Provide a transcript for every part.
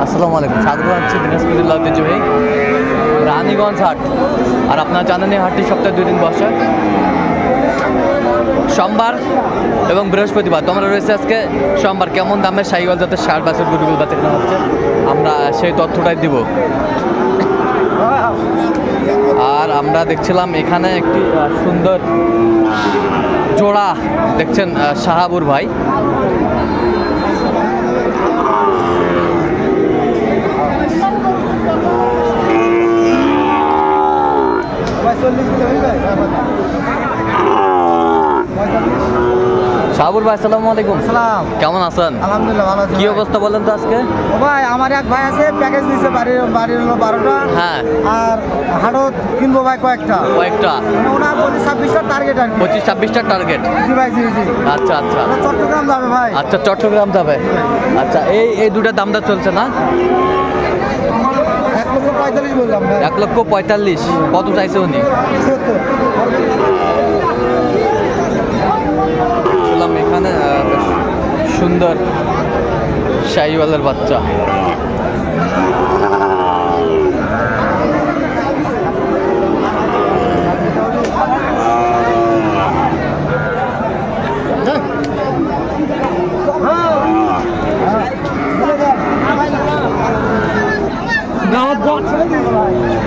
আসসালামু আলাইকুম। স্বাগত হচ্ছে দিনাজপুর জেলা ঐতিহ্যবাহী রানীগঞ্জ হাট। আর আপনারা জানেন এই হাটটি সপ্তাহে 2 দিন বসে, সোমবার এবং বৃহস্পতিবার। তোমরা রয়েছে আজকে সোমবার। কেমন দামের শাহিওয়াল জাতের ষাঁড় বাছুর গরুগুলো বেচাকেনা হচ্ছে আমরা সেই তথ্যটাই দিব। আর আমরা দেখছিলাম এখানে একটি সুন্দর জোড়া দেখছেন শাহাবুর ভাই। শাহাবুর ভাই আসসালামু আলাইকুম। সালাম। কেমন আছেন? আলহামদুলিল্লাহ ভালো আছি। কি অবস্থা বলেন তো আজকে? ও ভাই আমার এক ভাই আছে, প্যাকেজ দিয়েছে বাড়ির হলো 12টা। হ্যাঁ। আর হাটত কিনবো ভাই কয়েকটা মানে ওনার 25-26টা টার্গেট আর 25-26টা টার্গেট। জি ভাই জি। আচ্ছা আচ্ছা। চট্টগ্রাম যাবে ভাই। আচ্ছা চট্টগ্রাম যাবে। আচ্ছা এই দুটা দামটা চলছে না? 1,45,000 বললাম ভাই। 1,45,000। কত চাইছে উনি? 70। এখানে সুন্দর শাহিওয়ালের বাচ্চা।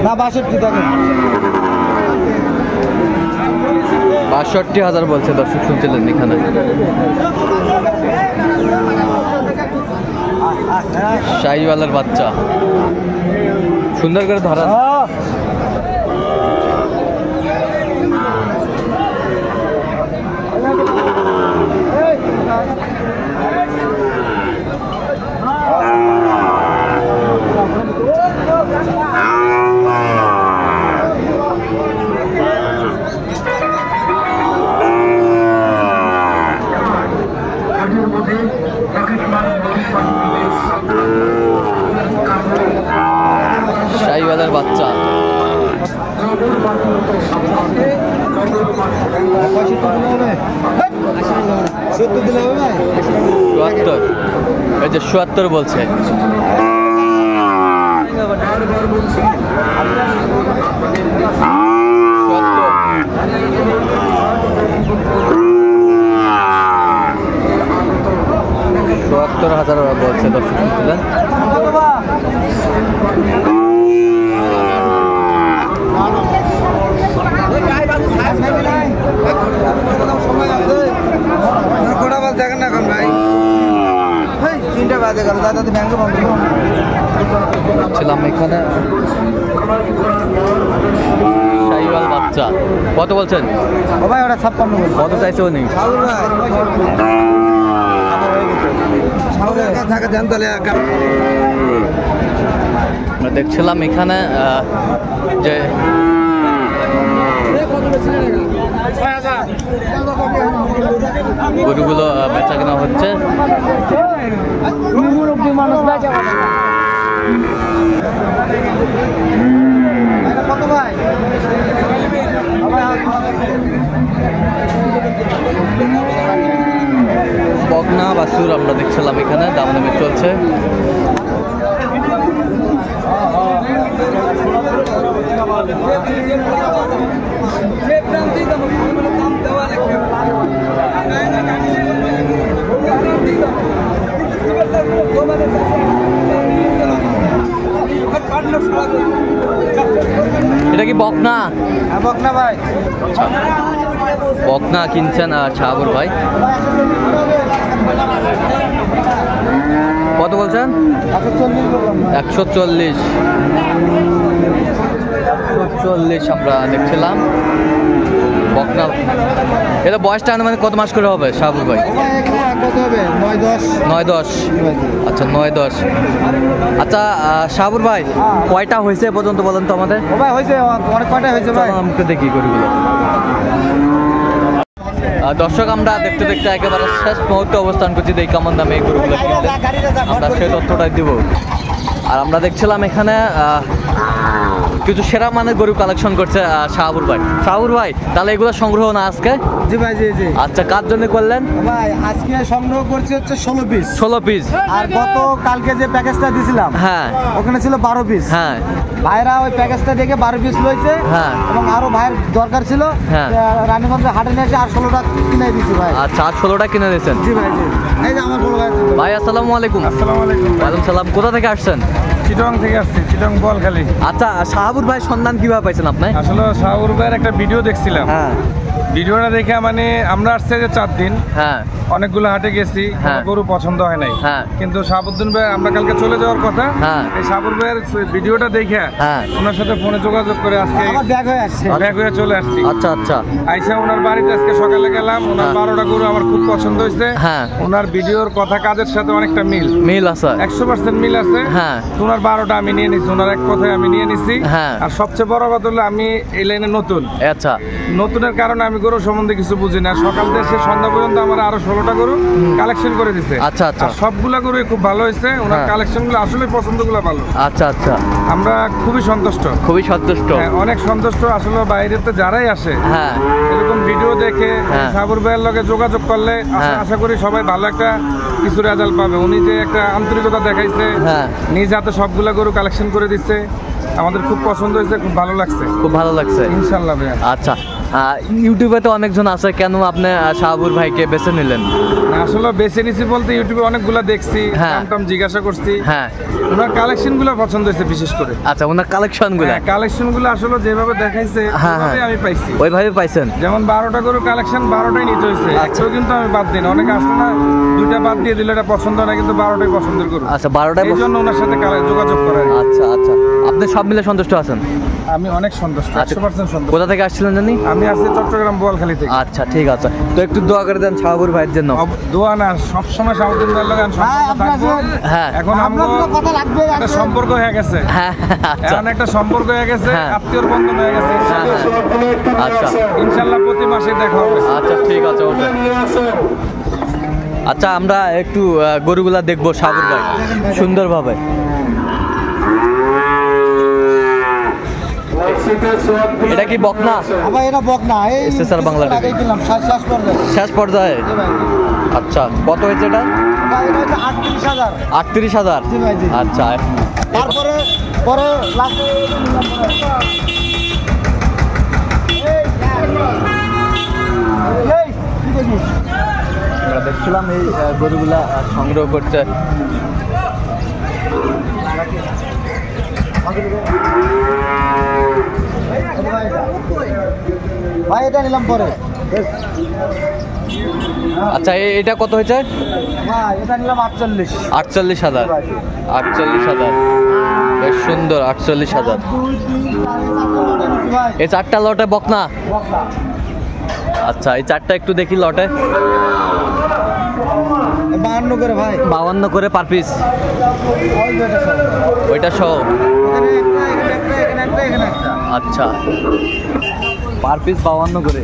না 62 টাকা। 62,000 বলছে, দর্শক শুনছিলেন এখানে। শাহিওয়ালের বাচ্চা সুন্দর করে ধরা। শাহিওয়ালের বাচ্চা। 70 দিলে হবে ভাই। 74। এই যে 74 বলছে। $74,000 বলছে, দর্শক শুনছিলেন। দেখেন না এখন ভাই, 3টা বাজে গেল, দাদা তো ব্যাংকে বন্ধ ছিলাম এখানে। শাহিওয়াল বাচ্চা কত বলছেন? ও ভাই ওরা 56 বলছে। কত চাইছে উনি? আমরা দেখছিলাম এখানে যে গরুগুলো বেচা কেনা হচ্ছে। কত ভাই? বকনা বাছুর আমরা দেখছিলাম এখানে দামাদামি চলছে। এটা কি বকনা? হ্যাঁ বকনা ভাই। বকনা কিনছেন শাহাবুর ভাই। কত বলছেন? 140। আমরা দেখছিলাম বকনা। এটা বয়সটা মানে কত মাস করে হবে শাহাবুর ভাই? 9-10। আচ্ছা 9-10। আচ্ছা শাহাবুর ভাই কয়টা হয়েছে পর্যন্ত বলেন তো আমাদের? ভাই হয়েছে অনেক কয়টা হয়েছে ভাই, আমাকে দেখি গরুগুলো। দর্শক আমরা দেখতে দেখতে একেবারে শেষ মুহূর্তে অবস্থান করছি। দেখি কেমন দামে এই গরুগুলো কিনতে, আমরা সেই তথ্যটাই দিব। আর আমরা দেখছিলাম এখানে কিছু সেরা মানের গরু কালেকশন করছে শাহাবুর ভাই। শাহাবুর ভাই তাহলে এগুলো সংগ্রহ না আজকে? জি ভাই, জি জি। আচ্ছা, কার জন্য করলেন ভাই? আজকে সংগ্রহ করছি হচ্ছে 16 পিস। 16 পিস। আর গত কালকে যে প্যাকেজটা দিছিলাম, হ্যাঁ, ওখানে ছিল 12 পিস। হ্যাঁ, ভাইরা ওই প্যাকেজটা দেখে 12 পিস লইছে। হ্যাঁ। এবং আরো ভাইয়ের দরকার ছিল, হ্যাঁ। রানীগঞ্জে হাটে নিয়ে এসে আর 16টা কিনে দিছি ভাই। আচ্ছা, আর 16টা কিনে দিয়েছেন? জি ভাই, জি। এই যে আমার বড় ভাই। ভাই আসসালামু আলাইকুম। আসসালামু আলাইকুম। ওয়ালাইকুম সালাম। কোথা থেকে আসছেন? চিটং থেকে আসছি, চিটং বলখালি। আচ্ছা, শাহাবুর ভাই সন্ধান কিভাবে পাইছেন আপনি? আসলে শাহাবুর ভাইয়ের একটা ভিডিও দেখছিলাম। হ্যাঁ, ভিডিওটা দেখে মানে আমরা আসছে যে 4 দিন, হ্যাঁ, অনেকগুলো হাটে গেছি, হ্যাঁ। গরু পছন্দ হয় নাই। হ্যাঁ। কিন্তু শাহাবুদ্দিন ভাই আমরা কালকে চলে যাওয়ার কথা, হ্যাঁ। এই শাহাবুর ভাইয়ের ভিডিওটা দেখে হ্যাঁ। ওনার সাথে ফোনে যোগাযোগ করে আজকে আমার ব্যাগ হয়ে আসছে। ব্যাক হয়ে চলে আসছি। আচ্ছা, আচ্ছা, আইসা ওনার বাড়িতে আজকে সকালে গেলাম। ওনার হ্যাঁ। 12টা গরু আমার খুব পছন্দ হয়েছে। হ্যাঁ। ওনার ভিডিওর কথা কাজের সাথে অনেকটা মিল আছে। 100% মিল আছে। হ্যাঁ। তো ওনার 12টা আমি নিয়ে নিছি, ওনার এক কথায় আমি নিয়ে নিছি। হ্যাঁ। আর সবচেয়ে বড় কথা হলো আমি এই লাইনে নতুন। আচ্ছা, নতুনের কারণে আমি গরু সম্বন্ধে কিছু বুঝি না। সকাল থেকে সে সন্ধ্যা পর্যন্ত আমার আরো 16টা গরু কালেকশন করে দিছে। আচ্ছা, আচ্ছা। আর সবগুলা গরুই খুব ভালো হয়েছে। ওনার হ্যাঁ। কালেকশন গুলো আসলে পছন্দগুলো ভালো। আচ্ছা, আচ্ছা, আমরা খুবই সন্তুষ্ট, খুবই সন্তুষ্ট। হ্যাঁ, অনেক সন্তুষ্ট। আসলে বাইরেতে যারাই আসে হ্যাঁ, এরকম ভিডিও দেখে হ্যাঁ। শাহাবুর ভাইয়ের লগে যোগাযোগ করলে হ্যাঁ। আশা করি সবাই ভালো একটা কিছু রেজাল্ট পাবে। উনি যে একটা আন্তরিকতা দেখাইছে, হ্যাঁ। নিজ হাতে সবগুলা গরু কালেকশন করে দিচ্ছে, আমাদের খুব পছন্দ হয়েছে, খুব ভালো লাগছে। খুব ভালো লাগছে। ইনশাল্লাহ ভাইয়া। আচ্ছা, ইউটিউবে তো অনেকজন আছে, কেন আপনি শাহাবুর ভাইকে বেছে নিলেন? না, আসলে বেছে নিছি বলতে ইউটিউবে অনেকগুলা দেখছি, হ্যাঁ। নাম টাম জিজ্ঞাসা করছি। হ্যাঁ। ওনার কালেকশন গুলো পছন্দ হয়েছে বিশেষ করে। আচ্ছা, ওনার কালেকশন গুলো কালেকশন গুলো আসলে যেভাবে দেখাইছে হ্যাঁ, হ্যাঁ। ওইভাবেই আমি পাইছি। ওইভাবে পাইছেন? যেমন 12টা গরু কালেকশন 12টাই নিতে হয়েছে। আচ্ছা। একটাও কিন্তু আমি বাদ দিই না। অনেকে আসলে না 2টা বাদ দিয়ে দিলে এটা পছন্দ না, কিন্তু 12টাই পছন্দের গরু। আচ্ছা, 12টায় এই জন্য ওনার সাথে যোগাযোগ করা। আচ্ছা, আচ্ছা, আপনি সব মিলে সন্তুষ্ট আছেন? আমি অনেক সন্তুষ্ট, আচ্ছা। 100% সন্তুষ্ট। কোথা থেকে আসছিলেন জানি? আমি আসছি চট্টগ্রাম বোয়ালখালী থেকে। আচ্ছা, ঠিক আছে, তো একটু দোয়া করে দেন শাহাবুর ভাইয়ের জন্য। দোয়া না, সবসময় শাহাবুদ্দিন ভাইয়ের লগে আমি সম্পর্ক থাকবো। হ্যাঁ। এখন আপনার আমরা তো কথা লাগবে। একটা সম্পর্ক হয়ে গেছে। হ্যাঁ, আচ্ছা, এখন একটা সম্পর্ক হয়ে গেছে, হ্যাঁ। আত্মীয়র বন্ধন হয়ে গেছে। হ্যাঁ, হ্যাঁ। আচ্ছা, ইনশাল্লাহ প্রতি মাসে দেখা হবে। আচ্ছা, ঠিক আছে, ওকে। আচ্ছা, আমরা একটু গরুগুলা দেখবো শাহাবুর ভাই সুন্দরভাবে। এটা কি বকনা? আবার এটা বকনা, এই SSR বাংলা আগেই দিলাম শেষ পর্যায়ে। শেষ পর্যায়ে? জি ভাই, জি। আচ্ছা, কত হয়েছে এটা? ভাই এটা হচ্ছে 38,000। 38,000? জি ভাই, জি। আচ্ছা, তারপরে পরে লাস্টে আমরা দেখছিলাম এই গরুগুলা সংগ্রহ করছে। ভাই এটা নিলাম পরে। আচ্ছা, এটা কত হয়েছে? ভাই এটা নিলাম 48। 48,000? 48,000, বেশ সুন্দর। 48,000। এই 4টা লটে বকনা? আচ্ছা, এই 4টা একটু দেখি লটে। 52 করে ভাই। 52 করে পার পিস? ওইটা সহ? আচ্ছা, পার পিস 52 করে।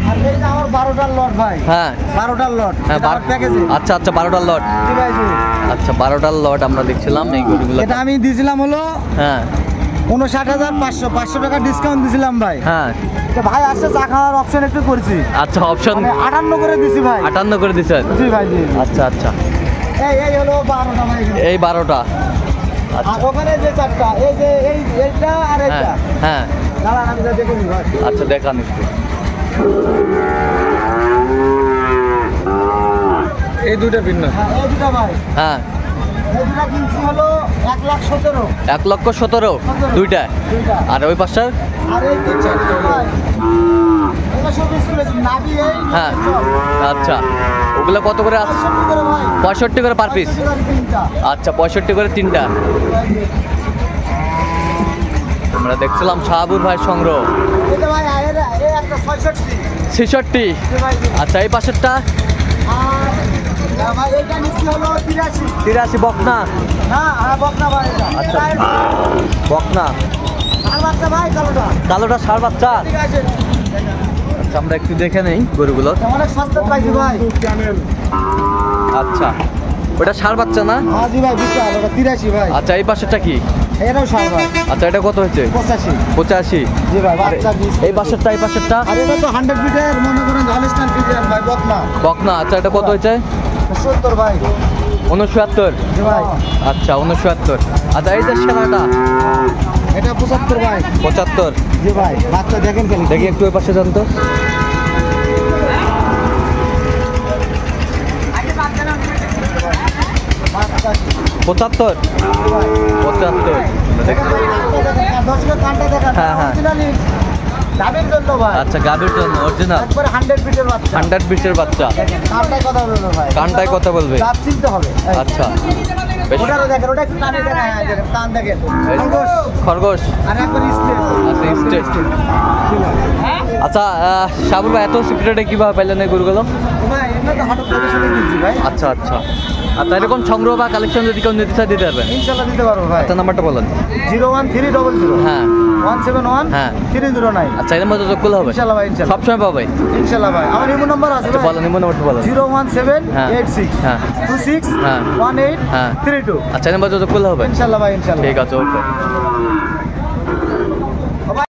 আর এই যে আমার 12টার লট ভাই। হ্যাঁ, 12টার লট। হ্যাঁ, প্যাকেজে। আচ্ছা, আচ্ছা, 12টার লট। জি ভাই, জি। আচ্ছা, 12টার লট আমরা দেখছিলাম এই গরুগুলো। এটা আমি দিয়েছিলাম হলো হ্যাঁ, 59,500। 500 টাকা ডিসকাউন্ট দিয়েছিলাম ভাই। হ্যাঁ। তো ভাই আসছে চা খাওয়ার অপশন একটু করছি। আচ্ছা, অপশন 58 করে দিছি ভাই। 58 করে দিচ্ছেন? জি ভাই, জি। আচ্ছা, আচ্ছা, এই হলো 12টা ভাই। এই 12টা। আচ্ছা, আর ওখানে যে 4টা, এই যে এইটা আর এইটা। হ্যাঁ, হ্যাঁ। দাঁড়ান আমি যা দেখে নিই ভাই। আচ্ছা, দেখান একটু। এই দুইটা ভিন্ন। হ্যাঁ, এই দুটা ভাই। হ্যাঁ, এই দুটা কিনছি হলো 1,17,000। 1,17,000 দুইটা? দুইটা। আর ওই পাশটা? আর এই তিনটা ভাই এটা সব স্কুলে নাবি এই। হ্যাঁ, আচ্ছা, ওগুলো কত করে? 65 করে ভাই। 65 করে পার পিস? 65 করে তিনটা। আচ্ছা, 65 করে 3টা। আমরা দেখছিলাম শাহাবুর ভাই সংগ্রহ। এটা ভাই এই একটা 66। 66? জি ভাই, জি। আচ্ছা, এই পাশেরটা? আর ভাই এটা নিচ্ছি হলো 83। 83 বকনা? না, বকনা ভাই এটা। আচ্ছা, বকনা। আর বাচ্চা ভাই কালোটা। কালোটা ষাঁড় বাচ্চা? ঠিক আছে। আচ্ছা, আমরা একটু দেখে নেই গরুগুলো। অনেক সস্তা পাইছি ভাই। আচ্ছা, ওটা ষাঁড় বাচ্চা না? হ্যাঁ জি ভাই বিশাল, ওটা 83 ভাই। আচ্ছা এই পাশেরটা কি? এটাও ষাঁড় ভাই। আচ্ছা এটা কত হয়েছে? 85। 85। জি ভাই বাচ্চা এই পাশেরটা এই পাশেরটা? আর এটা তো 100 মিটার মনে করেন হলস্টাইন ফ্রিজিয়ান ভাই, বকনা। বকনা। আচ্ছা এটা কত হয়েছে? 70 ভাই। 69। জি ভাই। আচ্ছা 69। আচ্ছা এই যে সেনাটা? এটা 75 ভাই। 75। জি ভাই বাচ্চা দেখেন খালি। দেখি একটু ওই পাশে যান তো। বাচ্চা 75। 75। দর্শকের কানটা দেখেন। হ্যাঁ, হ্যাঁ। অরিজিনালি দাবির জন্য ভাই। আচ্ছা গাভীর জন্য অরিজিনাল একবারে 100 ফিটের বাচ্চা। 100 বিটের বাচ্চা। দেখেন কানটায় কথা বলবে ভাই। কানটায় কথা বলবে। দাঁত চিনতে হবে। এই। আচ্ছা বেশ। ওটারও দেখেন, ওটা একটু কানে দেখেন, হ্যাঁ দেখেন কান দেখেন। এই খরগোশ। খরগোশ। আর একবার স্ট্রেট। আচ্ছা স্টেট। আচ্ছা সাবুর ভাই এত সিক্রেটে কিভাবে পাইলেন এই গরুগুলো? ভাই এমনি তো হঠাৎ করে শুনে কিনছি ভাই। আচ্ছা আচ্ছা। আচ্ছা এরকম সংগ্রহ বা কালেকশন যদি কেউ নিতে চায় দিতে পারবেন? ইনশাআল্লাহ দিতে পারবো ভাই। আচ্ছা নাম্বারটা বলেন। 01300 হ্যাঁ 171 হ্যাঁ। 309। আচ্ছা এর মধ্যে যোগ করলে হবে? ইনশাআল্লাহ ভাই, ইনশাআল্লাহ। সবসময় পাবে? ইনশাআল্লাহ ভাই। আমার ইমো নাম্বার আছে আচ্ছা ভাই। বলেন ইমো নাম্বারটা বলেন। 01786 হ্যাঁ। 26 হ্যাঁ। 18 হ্যাঁ। 32। আচ্ছা এর মধ্যে যোগ করলে হবে? ইনশাআল্লাহ ভাই, ইনশাআল্লাহ। ঠিক আছে ওকে।